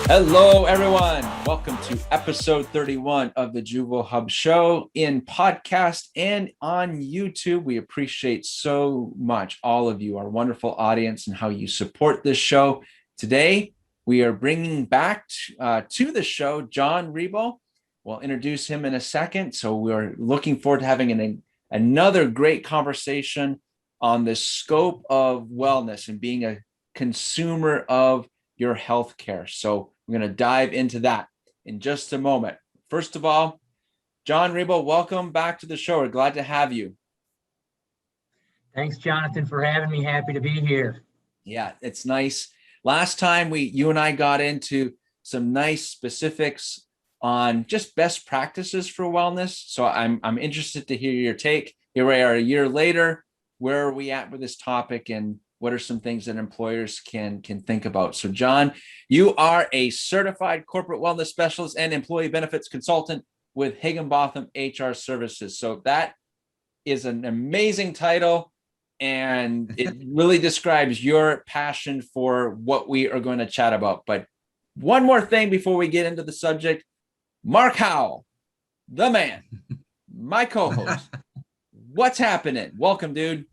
Hello, everyone. Welcome to episode 31 of the JuvoHub show in podcast and on YouTube. We appreciate so much all of you, our wonderful audience, and how you support this show. Today, we are bringing back to the show John Rebol. We'll introduce him in a second. So we're looking forward to having another great conversation on the scope of wellness and being a consumer of your healthcare. So we're going to dive into that in just a moment. First of all, John Rebol, welcome back to the show. We're glad to have you. Thanks, Jonathan, for having me. Happy to be here. Yeah, it's nice. Last time you and I got into some nice specifics on just best practices for wellness. So I'm interested to hear your take. Here we are a year later. Where are we at with this topic, and what are some things that employers can think about? So, John, you are a certified corporate wellness specialist and employee benefits consultant with Higgenbotham HR Services. So that is an amazing title, and it really describes your passion for what we are going to chat about. But one more thing before we get into the subject. Mark Howell, the man, my co-host. What's happening? Welcome, dude.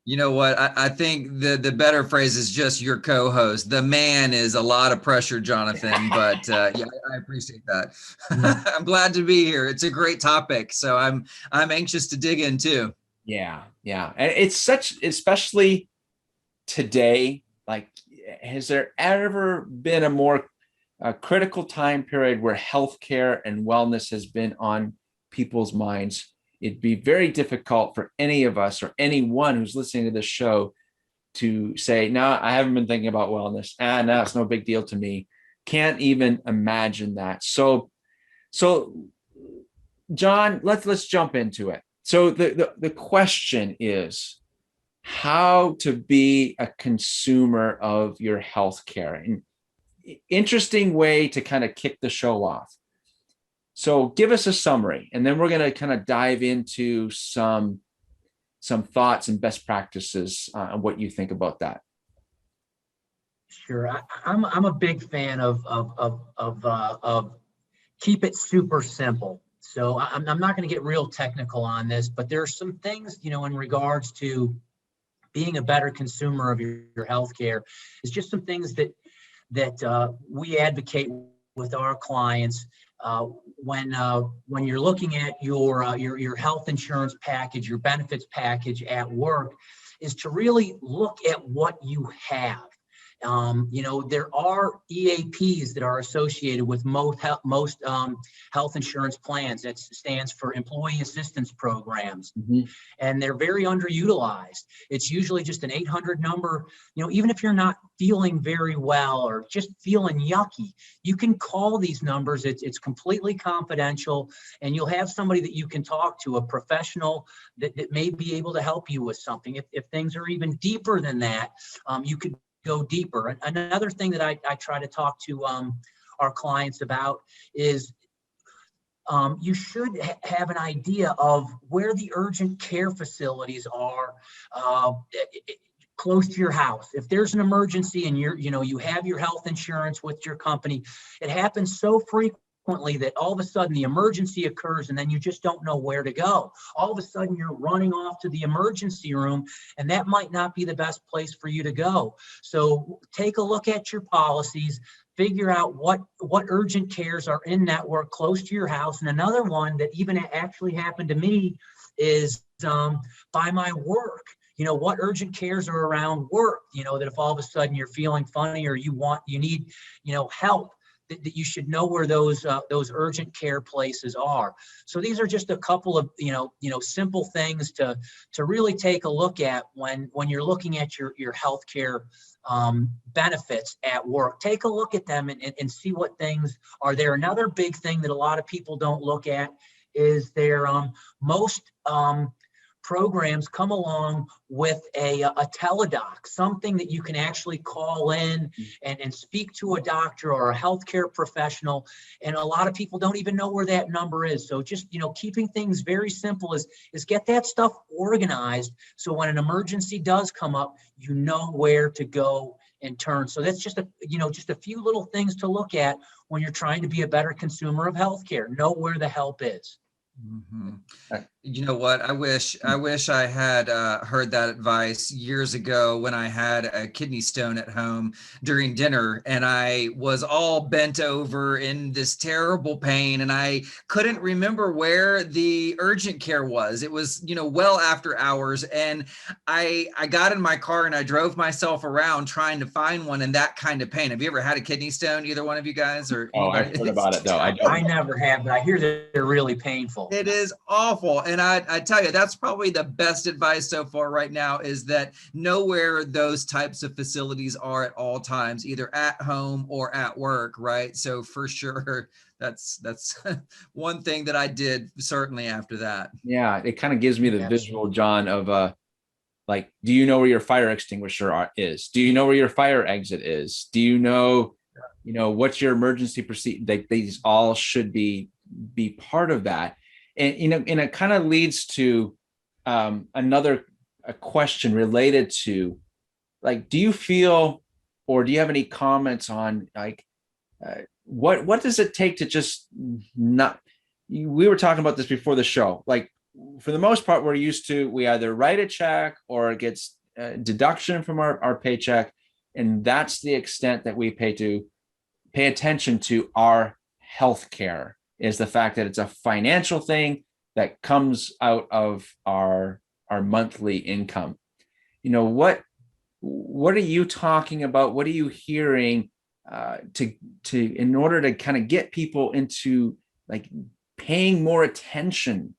You know what? I think the better phrase is just your co-host. The man is a lot of pressure, Jonathan, but yeah, I appreciate that. I'm glad to be here. It's a great topic, so I'm anxious to dig in too. Yeah. And it's especially today, like, has there ever been a more critical time period where healthcare and wellness has been on people's minds? It'd be very difficult for any of us or anyone who's listening to this show to say, no, I haven't been thinking about wellness. No, it's no big deal to me. Can't even imagine that. So John, let's jump into it. So the question is how to be a consumer of your healthcare. And interesting way to kind of kick the show off. So give us a summary, and then we're going to kind of dive into some thoughts and best practices on what you think about that. Sure, I'm a big fan of keep it super simple. So I'm not going to get real technical on this, but there are some things, in regards to being a better consumer of your healthcare. It's just some things that we advocate with our clients. When you're looking at your health insurance package, your benefits package at work, is to really look at what you have. There are EAPs that are associated with most health insurance plans. That stands for Employee Assistance Programs. Mm-hmm. And they're very underutilized. It's usually just an 800 number. Even if you're not feeling very well or just feeling yucky, you can call these numbers. It's completely confidential, and you'll have somebody that you can talk to, a professional that may be able to help you with something. If things are even deeper than that, you could go deeper. Another thing that I try to talk to our clients about is you should have an idea of where the urgent care facilities are close to your house. If there's an emergency and you have your health insurance with your company, it happens so frequently that all of a sudden the emergency occurs and then you just don't know where to go. All of a sudden you're running off to the emergency room, and that might not be the best place for you to go. So take a look at your policies, figure out what urgent cares are in network close to your house. And another one that even actually happened to me is by my work. What urgent cares are around work, that if all of a sudden you're feeling funny or you need, help, that you should know where those urgent care places are. So these are just a couple of simple things to really take a look at when you're looking at your healthcare benefits at work. Take a look at them and see what things are there. Another big thing that a lot of people don't look at is their most programs come along with a teledoc, something that you can actually call in and speak to a doctor or a healthcare professional. And a lot of people don't even know where that number is. So just, keeping things very simple is get that stuff organized. So when an emergency does come up, you know where to go in turn. So that's just just a few little things to look at when you're trying to be a better consumer of healthcare. Know where the help is. Mhm. You know what? I wish I had heard that advice years ago when I had a kidney stone at home during dinner, and I was all bent over in this terrible pain, and I couldn't remember where the urgent care was. It was, well after hours, and I got in my car and I drove myself around trying to find one in that kind of pain. Have you ever had a kidney stone, either one of you guys or Oh, anybody? I've heard about it though. I don't. I never have, but I hear that they're really painful. It is awful. And I tell you, that's probably the best advice so far right now, is that know where those types of facilities are at all times, either at home or at work, right? So for sure, that's one thing that I did certainly after that. Yeah, it kind of gives me the visual, John, of like, do you know where your fire extinguisher is? Do you know where your fire exit is? Do you know, what's your emergency procedure? These all should be part of that. And, and it kind of leads to another question related to, like, do you feel, or do you have any comments on, like, what does it take to just not, we were talking about this before the show, like, for the most part, we either write a check or it gets a deduction from our paycheck. And that's the extent that we pay attention to our health care, is the fact that it's a financial thing that comes out of our monthly income. What are you talking about? What are you hearing in order to kind of get people into, like, paying more attention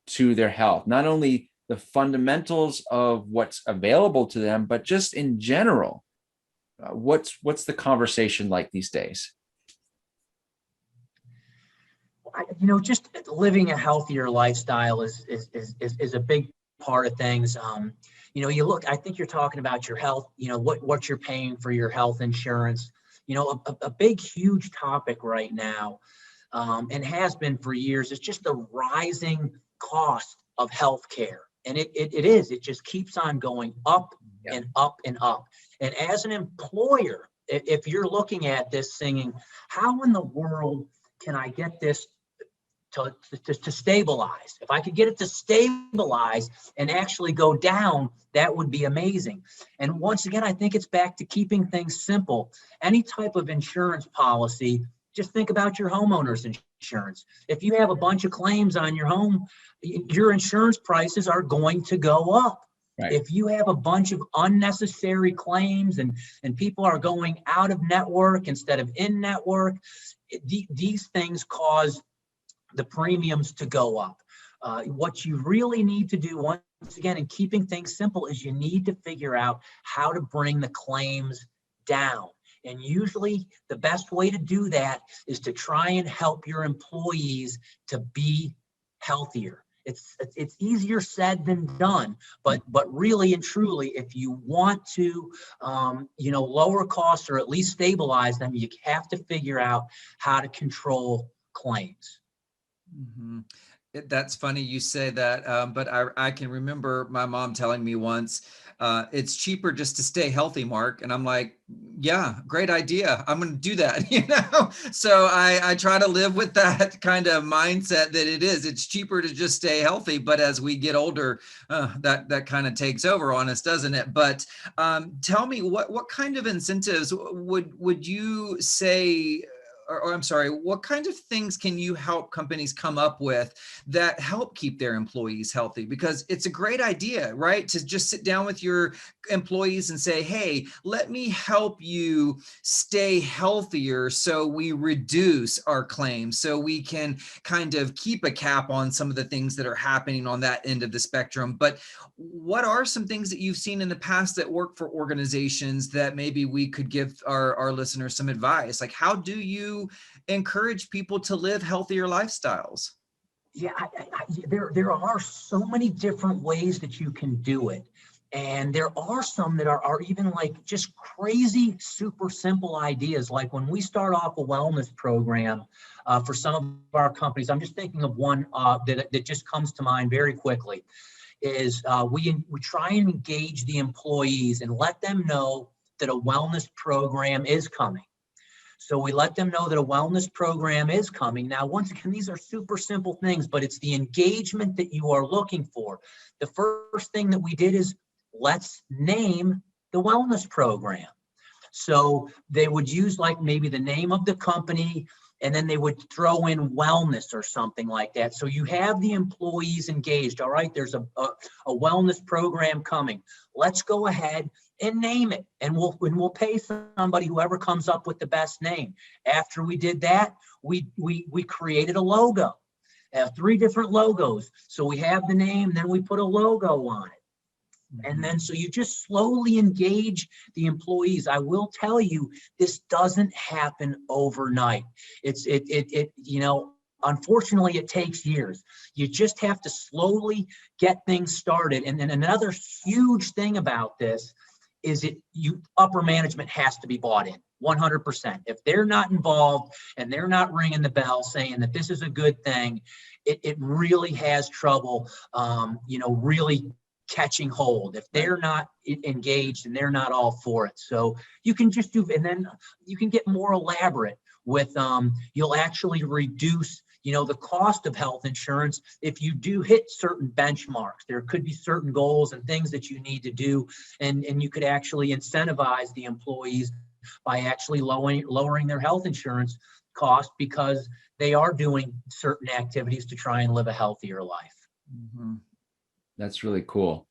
to their health, not only the fundamentals of what's available to them, but just in general? What's the conversation like these days? Just living a healthier lifestyle is a big part of things. I think you're talking about your health, what you're paying for your health insurance. A big, huge topic right now, and has been for years, is just the rising cost of healthcare. And it just keeps on going up and up and up. And as an employer, if you're looking at this thinking, how in the world can I get this to stabilize? If I could get it to stabilize and actually go down, that would be amazing. And once again, I think it's back to keeping things simple. Any type of insurance policy, just think about your homeowner's insurance. If you have a bunch of claims on your home, your insurance prices are going to go up. Right. If you have a bunch of unnecessary claims and people are going out of network instead of in network, these things cause the premiums to go up. What you really need to do, once again, in keeping things simple, is you need to figure out how to bring the claims down. And usually the best way to do that is to try and help your employees to be healthier. It's easier said than done, but really and truly, if you want to, lower costs or at least stabilize them, you have to figure out how to control claims. Mm-hmm. That's funny you say that, but I can remember my mom telling me once, it's cheaper just to stay healthy, Mark. And I'm like, yeah, great idea. I'm going to do that, So I try to live with that kind of mindset that it's cheaper to just stay healthy. But as we get older, that kind of takes over on us, doesn't it? But tell me, what kind of incentives would you say, or I'm sorry, what kinds of things can you help companies come up with that help keep their employees healthy? Because it's a great idea, right? To just sit down with your employees and say, hey, let me help you stay healthier so we reduce our claims, so we can kind of keep a cap on some of the things that are happening on that end of the spectrum. But what are some things that you've seen in the past that work for organizations that maybe we could give our listeners some advice? Like, how do you encourage people to live healthier lifestyles? Yeah, there are so many different ways that you can do it. And there are some that are even like just crazy, super simple ideas. Like when we start off a wellness program for some of our companies, I'm just thinking of one that just comes to mind very quickly, is we try and engage the employees and let them know that a wellness program is coming. So we let them know that a wellness program is coming. Now, once again, these are super simple things, but it's the engagement that you are looking for. The first thing that we did is let's name the wellness program. So they would use like maybe the name of the company, and then they would throw in wellness or something like that. So you have the employees engaged. All right, there's a wellness program coming. Let's go ahead and name it, and we'll pay somebody, whoever comes up with the best name. After we did that, we created a logo, 3 different logos. So we have the name, then we put a logo on it. And then so you just slowly engage the employees. I will tell you, this doesn't happen overnight. Unfortunately, it takes years. You just have to slowly get things started. And then another huge thing about this is upper management has to be bought in 100%. If they're not involved and they're not ringing the bell saying that this is a good thing, it really has trouble, really catching hold if they're not engaged and they're not all for it. So you can just and then you can get more elaborate with, you'll actually reduce, the cost of health insurance if you do hit certain benchmarks. There could be certain goals and things that you need to do, and you could actually incentivize the employees by actually lowering their health insurance cost because they are doing certain activities to try and live a healthier life. Mm-hmm. That's really cool.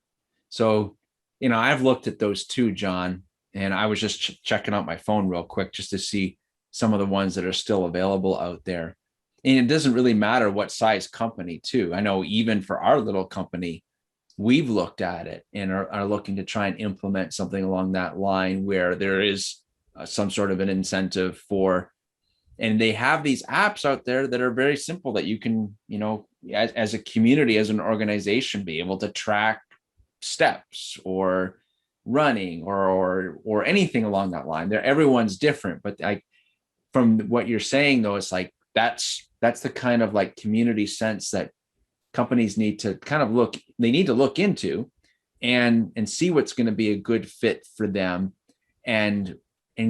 So, I've looked at those too, John, and I was just checking out my phone real quick just to see some of the ones that are still available out there. And it doesn't really matter what size company too. I know even for our little company, we've looked at it and are looking to try and implement something along that line where there is some sort of an incentive for, and they have these apps out there that are very simple that you can, as a community, as an organization, be able to track steps or running or anything along that line. Everyone's different, but from what you're saying though, it's like that's the kind of like community sense that companies need to kind of look into and see what's going to be a good fit for them and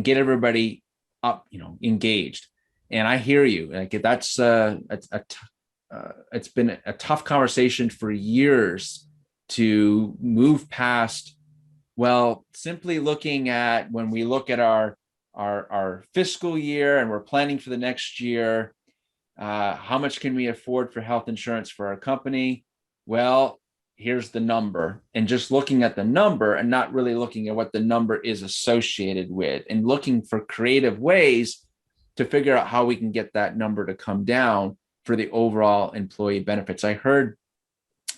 get everybody up, engaged. And I hear you. Like it's been a tough conversation for years to move past. Well, simply looking at when we look at our fiscal year and we're planning for the next year, how much can we afford for health insurance for our company? Well, here's the number, and just looking at the number and not really looking at what the number is associated with, and looking for creative ways to figure out how we can get that number to come down for the overall employee benefits. I heard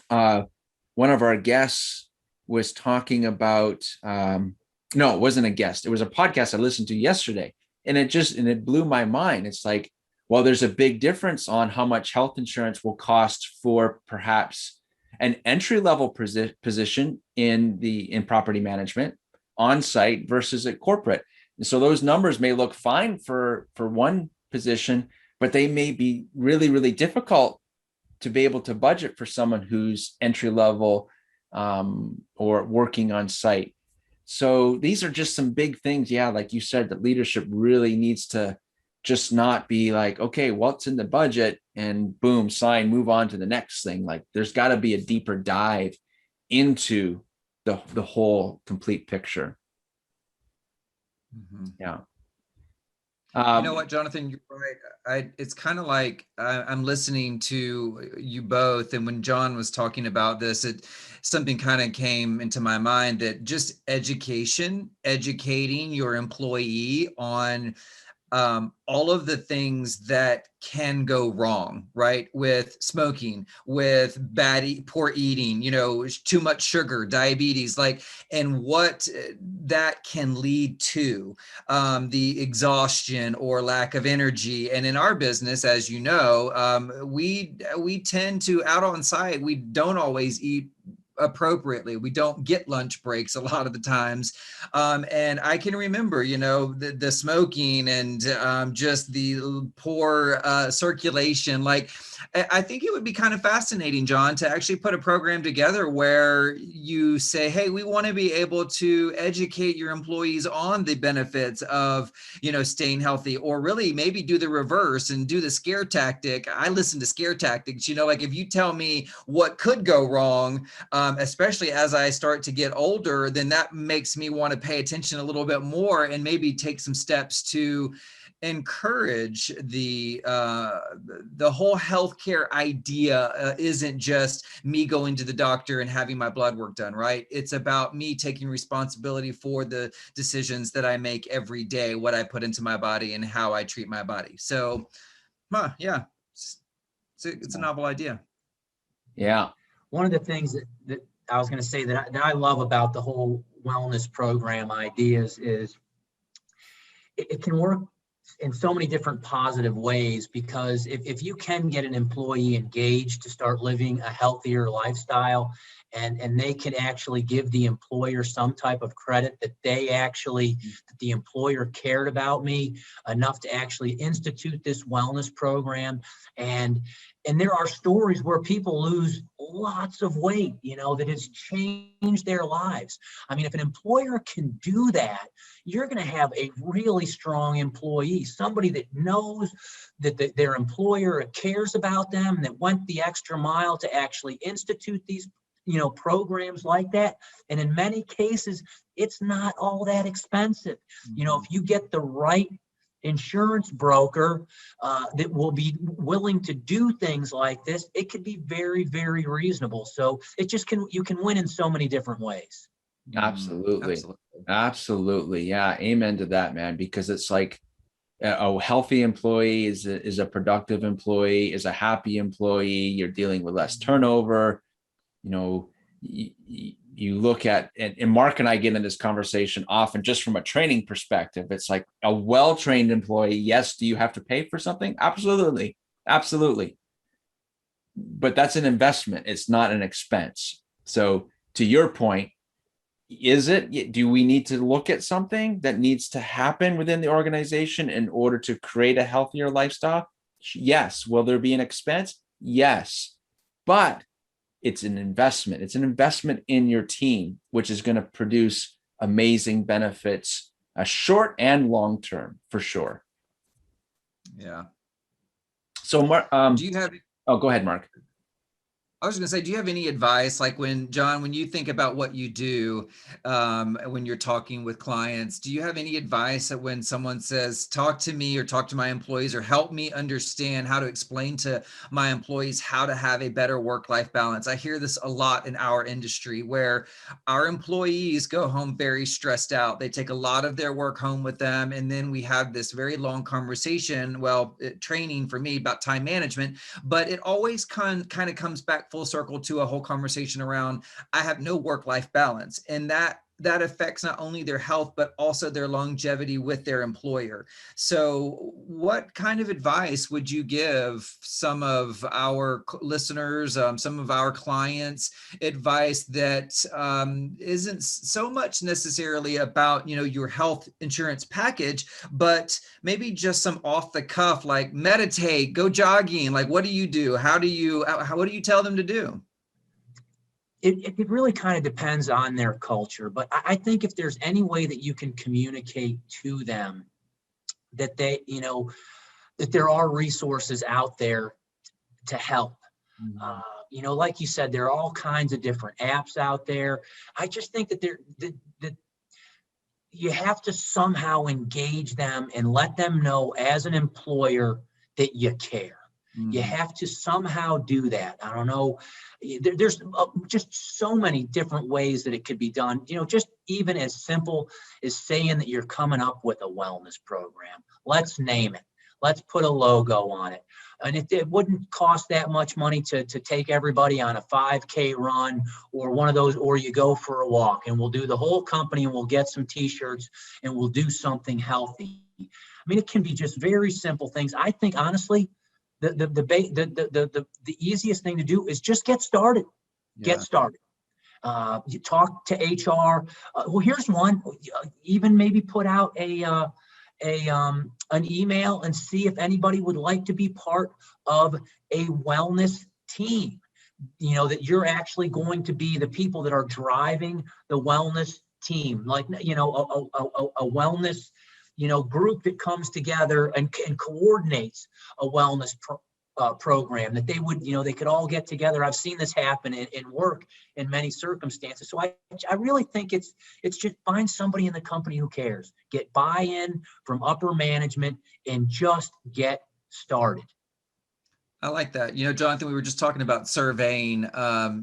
one of our guests was talking about, no, it wasn't a guest. It was a podcast I listened to yesterday, and it blew my mind. It's like, well, there's a big difference on how much health insurance will cost for perhaps an entry-level position in property management on site versus at corporate. And so those numbers may look fine for one position, but they may be really, really difficult to be able to budget for someone who's entry-level or working on site. So these are just some big things. Yeah, like you said, that leadership really needs to just not be like, okay, what's in the budget and boom, sign, move on to the next thing. Like there's got to be a deeper dive into the whole complete picture. Mm-hmm. Yeah. You know what, Jonathan, you're right. It's kind of like I'm listening to you both. And when John was talking about this, something kind of came into my mind that just educating your employee on all of the things that can go wrong, right? With smoking, with poor eating, too much sugar, diabetes, and what that can lead to, the exhaustion or lack of energy. And in our business, as you know, we tend to, out on site, we don't always eat appropriately. We don't get lunch breaks a lot of the times. And I can remember, the smoking and just the poor circulation. Like, I think it would be kind of fascinating, John, to actually put a program together where you say, hey, we want to be able to educate your employees on the benefits of, staying healthy, or really maybe do the reverse and do the scare tactic. I listen to scare tactics, like if you tell me what could go wrong, especially as I start to get older, then that makes me want to pay attention a little bit more and maybe take some steps to encourage the whole healthcare idea. Isn't just me going to the doctor and having my blood work done, right? It's about me taking responsibility for the decisions that I make every day, what I put into my body and how I treat my body. So, yeah, it's a novel idea. Yeah. One of the things that I was going to say that I love about the whole wellness program ideas is it can work in so many different positive ways, because if you can get an employee engaged to start living a healthier lifestyle, and they can actually give the employer some type of credit that that the employer cared about me enough to actually institute this wellness program. And there are stories where people lose lots of weight, that has changed their lives. I mean, if an employer can do that, you're going to have a really strong employee, somebody that knows that their employer cares about them, and that went the extra mile to actually institute these, programs like that. And in many cases, it's not all that expensive. If you get the right insurance broker that will be willing to do things like this, it could be very, very reasonable. So you can win in so many different ways. Absolutely. Yeah. Amen to that, man. Because it's like a healthy employee is a productive employee, is a happy employee. You're dealing with less turnover. You look at, and Mark and I get in this conversation often just from a training perspective. It's like a well-trained employee. Yes. Do you have to pay for something? Absolutely. Absolutely. But that's an investment. It's not an expense. So to your point, do we need to look at something that needs to happen within the organization in order to create a healthier lifestyle? Yes. Will there be an expense? Yes. But it's an investment. It's an investment in your team, which is going to produce amazing benefits, short and long term, for sure. Yeah. So, Mark, do you have? Oh, go ahead, Mark. I was going to say, do you have any advice, like when you think about what you do, when you're talking with clients, do you have any advice that when someone says, talk to me or talk to my employees or help me understand how to explain to my employees how to have a better work-life balance? I hear this a lot in our industry where our employees go home very stressed out. They take a lot of their work home with them. And then we have this very long conversation, training for me about time management, but it always kind of comes back full circle to a whole conversation around, I have no work-life balance. And that affects not only their health, but also their longevity with their employer. So what kind of advice would you give some of our listeners, some of our clients, advice that isn't so much necessarily about, your health insurance package, but maybe just some off the cuff, like meditate, go jogging, like what do you do? What do you tell them to do? It really kind of depends on their culture, but I think if there's any way that you can communicate to them that that there are resources out there to help. Like you said, there are all kinds of different apps out there. I just think that you have to somehow engage them and let them know as an employer that you care. You have to somehow do that. I don't know. There's just so many different ways that it could be done. Just even as simple as saying that you're coming up with a wellness program. Let's name it. Let's put a logo on it. And it wouldn't cost that much money to take everybody on a 5K run or one of those, or you go for a walk, and we'll do the whole company and we'll get some t-shirts and we'll do something healthy. I mean, it can be just very simple things. I think, honestly, the easiest thing to do is just get started. Get started. You talk to HR. Well, here's one. Even maybe put out an email and see if anybody would like to be part of a wellness team. That you're actually going to be the people that are driving the wellness team, like, a wellness, group that comes together and coordinates a wellness program, that they would, they could all get together. I've seen this happen in work in many circumstances. So I really think it's just find somebody in the company who cares, get buy-in from upper management, and just get started. I like that. Jonathan, we were just talking about surveying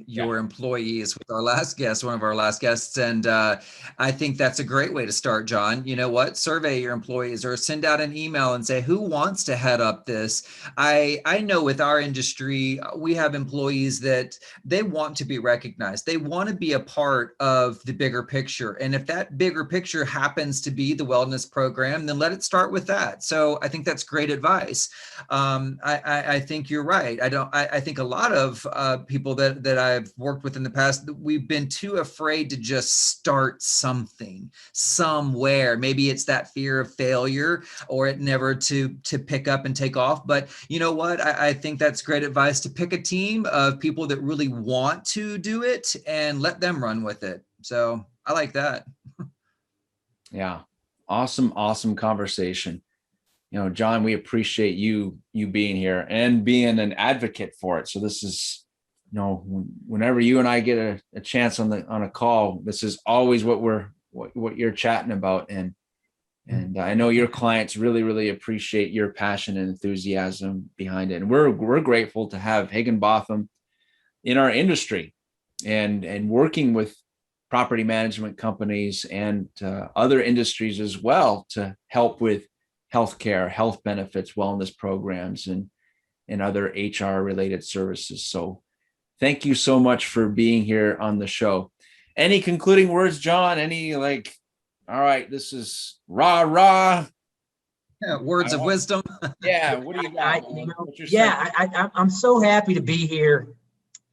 your employees with our last guest, one of our last guests. And I think that's a great way to start, John. You know what? Survey your employees or send out an email and say, who wants to head up this? I know with our industry, we have employees that they want to be recognized. They want to be a part of the bigger picture. And if that bigger picture happens to be the wellness program, then let it start with that. So I think that's great advice. I think you're right. I think a lot of people that I've worked with in the past, we've been too afraid to just start something somewhere. Maybe it's that fear of failure or it never to pick up and take off. But you know what? I think that's great advice, to pick a team of people that really want to do it and let them run with it. So I like that. Yeah. Awesome conversation. John, we appreciate you being here and being an advocate for it. So this is, whenever you and I get a chance on a call, this is always what you're chatting about. And I know your clients really, really appreciate your passion and enthusiasm behind it. And we're grateful to have Higgenbotham in our industry and working with property management companies and other industries as well to help with healthcare, health benefits, wellness programs, and other HR related services. So thank you so much for being here on the show. Any concluding words, John? All right, this is rah. Yeah, words of wisdom. Yeah. What do you got? I'm so happy to be here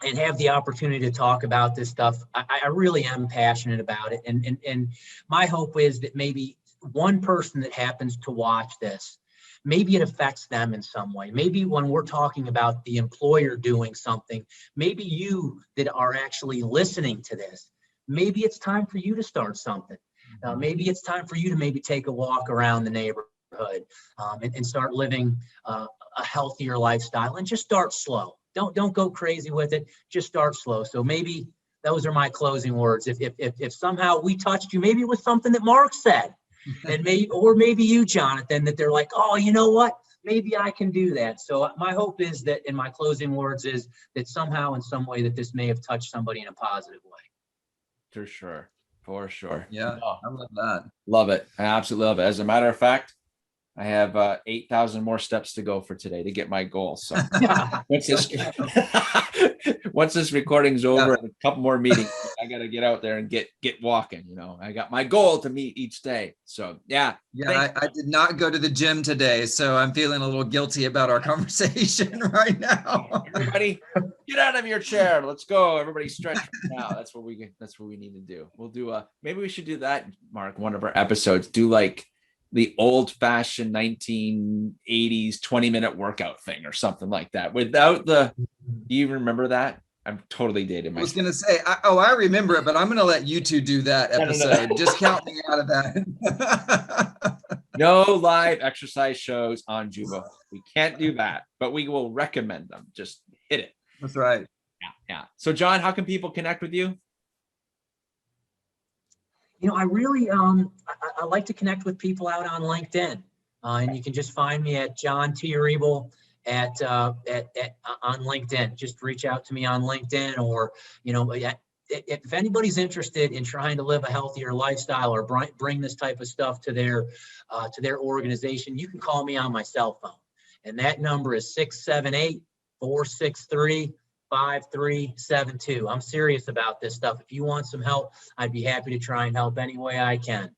and have the opportunity to talk about this stuff. I really am passionate about it. And my hope is that maybe one person that happens to watch this, maybe it affects them in some way. Maybe when we're talking about the employer doing something, maybe you that are actually listening to this, maybe it's time for you to start something. Maybe it's time for you to maybe take a walk around the neighborhood and start living a healthier lifestyle, and just start slow. Don't go crazy with it. Just start slow. So maybe those are my closing words. If somehow we touched you, maybe it was something that Mark said. And maybe you, Jonathan, that they're like, oh, you know what? Maybe I can do that. So my hope is that in my closing words is that somehow in some way that this may have touched somebody in a positive way. For sure. Yeah, I love that. Love it. I absolutely love it. As a matter of fact, I have 8,000 more steps to go for today to get my goal. So once this recording's over, a couple more meetings, I got to get out there and get walking. I got my goal to meet each day. So yeah. I did not go to the gym today, so I'm feeling a little guilty about our conversation right now. Everybody, get out of your chair. Let's go. Everybody stretch now. That's what we need to do. We'll do maybe we should do that, Mark. One of our episodes, do like the old-fashioned 1980s 20-minute workout thing or something like that. Without do you remember that? I'm totally dating myself. I was going to say, I remember it, but I'm going to let you two do that episode. No. Just count me out of that. No live exercise shows on Juvo. We can't do that, but we will recommend them. Just hit it. That's right. Yeah. So John, how can people connect with you? I really, I like to connect with people out on LinkedIn, and you can just find me at John T. Rebol on LinkedIn. Just reach out to me on LinkedIn, or, if anybody's interested in trying to live a healthier lifestyle or bring this type of stuff to their organization, you can call me on my cell phone. And that number is 678-463-5372. I'm serious about this stuff. If you want some help, I'd be happy to try and help any way I can.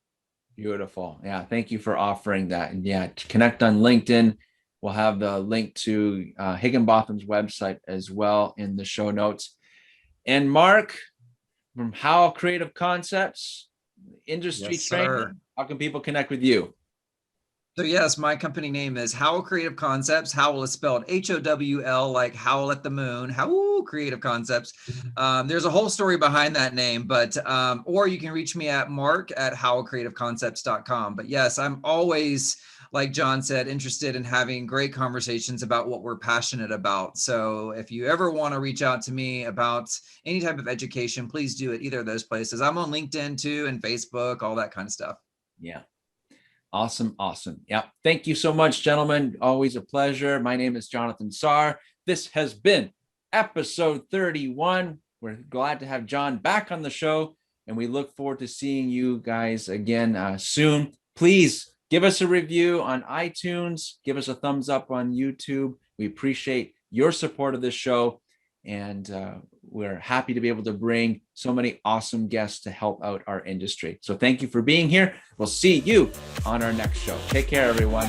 Beautiful. Yeah. Thank you for offering that. And connect on LinkedIn. We'll have the link to Higgenbotham's website as well in the show notes. And Mark, from Howell Creative Concepts, industry Yes, training. sir. How can people connect with you? So yes, my company name is Howell Creative Concepts. Howell is spelled H-O-W-L, like Howl at the Moon. Howell Creative Concepts. There's a whole story behind that name, but or you can reach me at mark@howellcreativeconcepts.com. But yes, I'm always, like John said, interested in having great conversations about what we're passionate about. So if you ever want to reach out to me about any type of education, please do it either of those places. I'm on LinkedIn too, and Facebook, all that kind of stuff. Yeah. Awesome. Awesome. Yeah. Thank you so much, gentlemen. Always a pleasure. My name is Jonathan Sarr. This has been episode 31. We're glad to have John back on the show, and we look forward to seeing you guys again soon. Please give us a review on iTunes. Give us a thumbs up on YouTube. We appreciate your support of this show, and we're happy to be able to bring so many awesome guests to help out our industry. So thank you for being here. We'll see you on our next show. Take care, everyone.